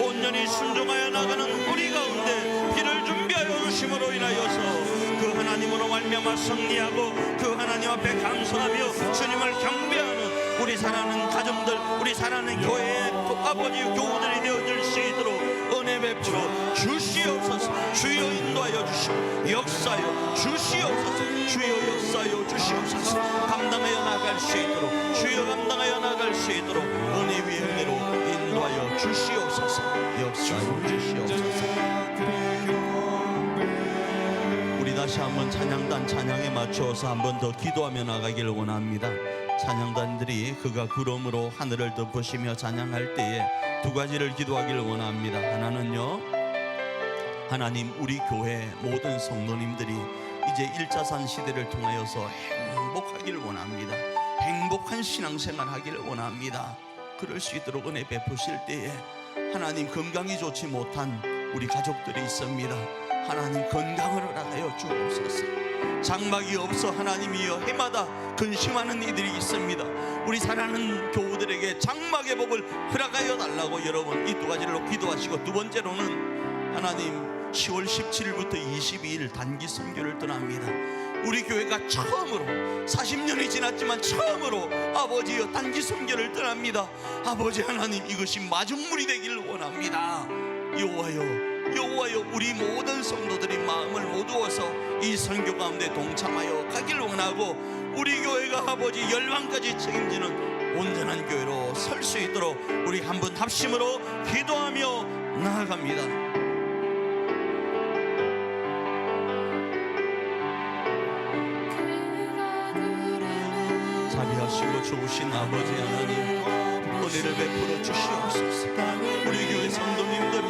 온전히 순종하여 나가는 우리 가운데 비를 준비하여 주심으로 인하여서 그 하나님으로 말미암아 승리하고 그 하나님 앞에 감사하며 주님을 경배하는 우리 사랑하는 가정들, 우리 사랑하는 교회의 아버지 교우들이 되어질 수 있도록 은혜 베풀어 주시옵소서. 주여 인도하여 주시고 역사여 주시옵소서. 주여 역사여 주시옵소서. 감당하여 나갈 수 있도록, 주여 감당하여 나갈 수 있도록 은혜 위에 은혜로 인도하여 주시옵소서. 역사여 주시옵소서. 우리 다시 한번 찬양단 찬양에 맞춰서 한번 더 기도하며 나가기를 원합니다. 찬양단들이 그가 구름으로 하늘을 덮으시며 찬양할 때에 두 가지를 기도하기를 원합니다. 하나는요, 하나님, 우리 교회 모든 성도님들이 이제 1차산 시대를 통하여서 행복하기를 원합니다. 행복한 신앙생활 하기를 원합니다. 그럴 수 있도록 은혜 베푸실 때에 하나님, 건강이 좋지 못한 우리 가족들이 있습니다. 하나님, 건강을 허락하여 주옵소서. 장막이 없어 하나님이여 해마다 근심하는 이들이 있습니다. 우리 사랑하는 교우들에게 장막의 복을 허락하여 달라고 여러분 이 두 가지로 기도하시고, 두 번째로는 하나님, 10월 17일부터 22일 단기 선교를 떠납니다. 우리 교회가 처음으로 40년이 지났지만 처음으로 아버지여 단기 선교를 떠납니다. 아버지 하나님, 이것이 마중물이 되기를 원합니다. 여호와여, 우리 모든 성도들이 마음을 모두어서 이 선교 가운데 동참하여 가기를 원하고, 우리 교회가 아버지 열방까지 책임지는 온전한 교회로 설 수 있도록 우리 한 분 합심으로 기도하며 나아갑니다. 자비하시고 좋으신 아버지 하나님, 은혜를 베풀어 주시옵소서. 우리 교회 성도님들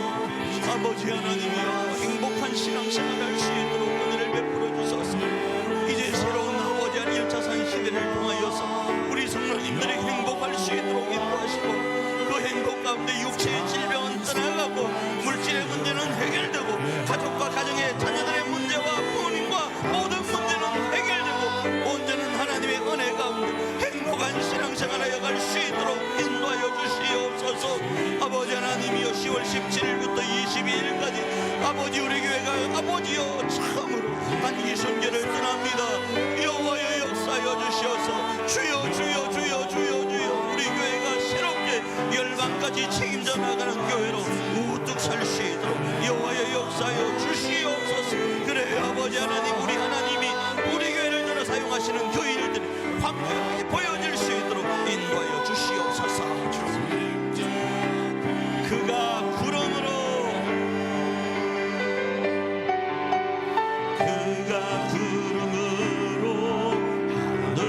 아버지 하나님이여 행복한 신앙생활 할 수 있도록 은혜를 베풀어 주소서. 이제 새로운 아버지 한 1차산 시대를 통하여서 우리 성도님들이 행복할 수 있도록 인도하시고, 그 행복 가운데 육체의 질병은 떠나가고 물질의 문제는 해결되고 가족과 가정의 자녀들의 문제와 부모님과 모든 문제는 해결되고 온전한 하나님의 은혜 가운데 행복한 신앙생활하여 갈 수 있도록 인도하여 주시옵소서. 아버지 하나님이여, 10월 17일부터 22일까지 아버지 우리 교회가 아버지여 처음으로 단기 선교를 떠납니다. 여호와여 역사하여 주시옵소서. 주여 우리 교회가 새롭게 열방까지 책임져 나가는 교회로 우뚝 설 수 있도록 여호와여 역사하여 주시옵소서. 그래 아버지 하나님, 우리 하나님이 우리 교회를 들어 사용하시는 그 일들이 확고하게 보여질 수 있도록 인도하여 주시옵소서. 그가 구름으로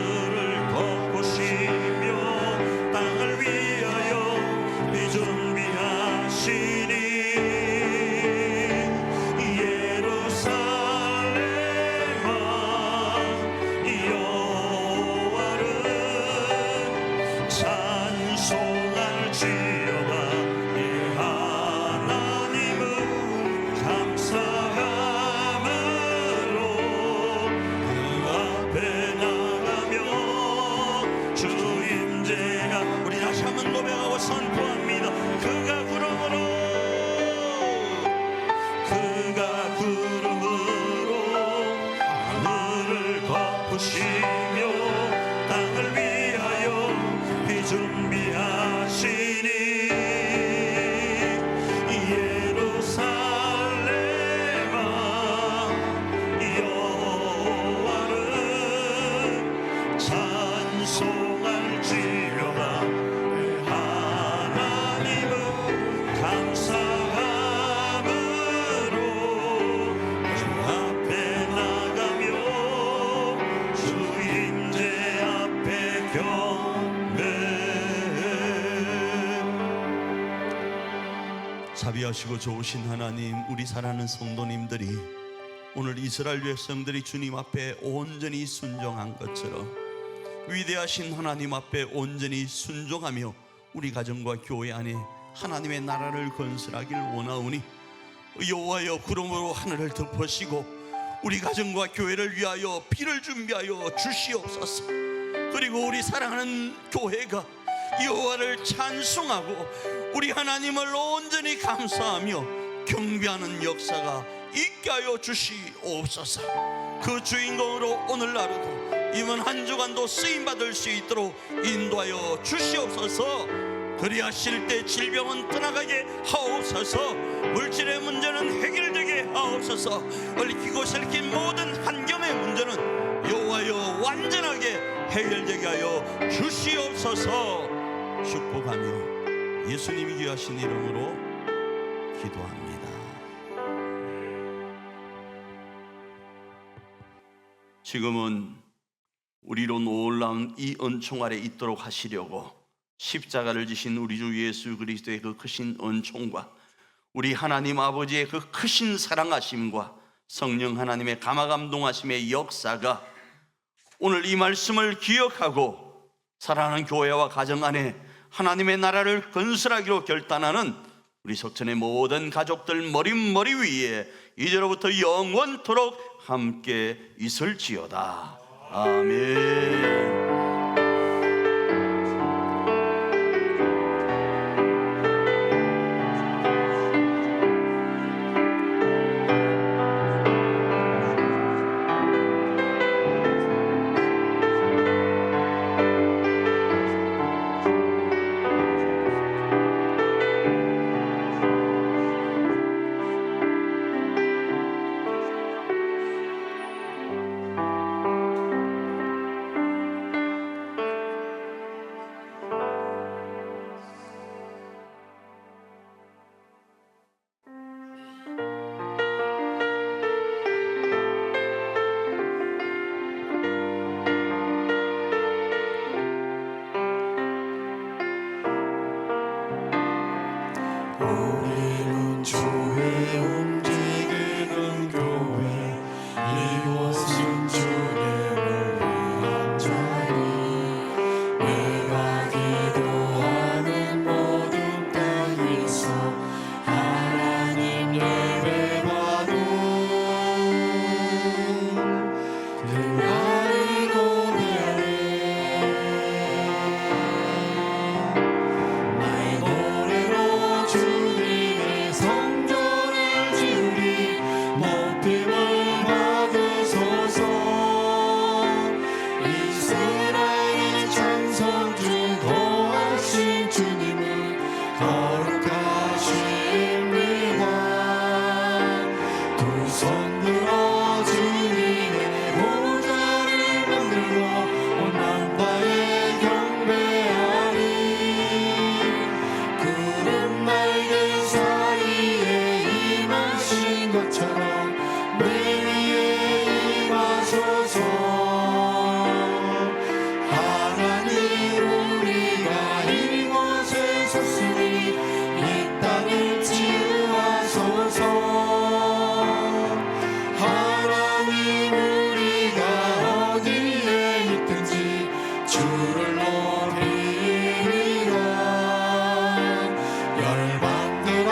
하늘을 덮으시며 땅을 위하여 비 준비하시니 예루살렘아 여호와를 찬송할지어다. 이 하나님은 감사함으로 그 앞에 나가며 주 임재가, 우리 다시 한번 고백하고 선포합니다. 그가 구름으로 하늘을 덮으시며 땅을 위하여 비 준비하시니 예루살렘아 여호와를 찬송할지어다. 하나님은 감사함으로 주 앞에 나가며 주 임재 앞에 경배해. 자비하시고 좋으신 하나님, 우리 사랑하는 성도님들이 오늘 이스라엘 백성들이 주님 앞에 온전히 순종한 것처럼 위대하신 하나님 앞에 온전히 순종하며 우리 가정과 교회 안에 하나님의 나라를 건설하길 원하오니 여호와여, 구름으로 하늘을 덮으시고 우리 가정과 교회를 위하여 비를 준비하여 주시옵소서. 그리고 우리 사랑하는 교회가 여호와를 찬송하고 우리 하나님을 온전히 감사하며 경배하는 역사가 있게 하여 주시옵소서. 그 주인공으로 오늘 하루도 이번 한 주간도 쓰임받을 수 있도록 인도하여 주시옵소서. 그리하실 때 질병은 떠나가게 하옵소서. 물질의 문제는 해결되게 하옵소서. 얽히고 설킨 모든 한겸의 문제는 여호와여 완전하게 해결되게 하여 주시옵소서. 축복하며 예수님이 귀하신 이름으로 기도합니다. 지금은 우리로 놀라운 이 은총 아래 있도록 하시려고 십자가를 지신 우리 주 예수 그리스도의 그 크신 은총과 우리 하나님 아버지의 그 크신 사랑하심과 성령 하나님의 감화감동하심의 역사가 오늘 이 말씀을 기억하고 사랑하는 교회와 가정 안에 하나님의 나라를 건설하기로 결단하는 우리 석천의 모든 가족들 머리 위에 이제로부터 영원토록 함께 있을지어다. 아멘. 우리는 주의 움직이는 교회 이곳은 주님을 위한 자리 내가 기도하는 모든 땅에서 하나님 예배받는 그날을 고대하네 나의 노래로 주님의 성전을 지으리 높임을 받으소서 이스라엘의 찬송 중 거하신 주님은 거룩하십니다 두 손 들어 주님의 보좌를 만들고 온 만다에 경배하리 구름 날개 사이에 임하신 것처럼 내 위에 임하소서 하나님 우리가 이곳에 섰으니 이 땅을 치유하소서 하나님 우리가 어디에 있든지 주를 높이리라 열방들아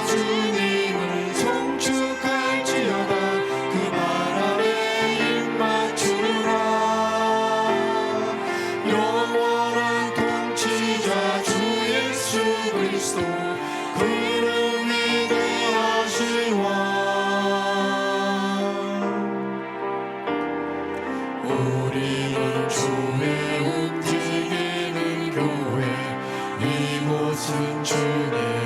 주님을 송축할지어다 그 바람에 입 맞추라 영원한 통치자 주 예수 그리스도 그는 위대하신 왕 우리는 주의 움직이는 교회 이곳은 주의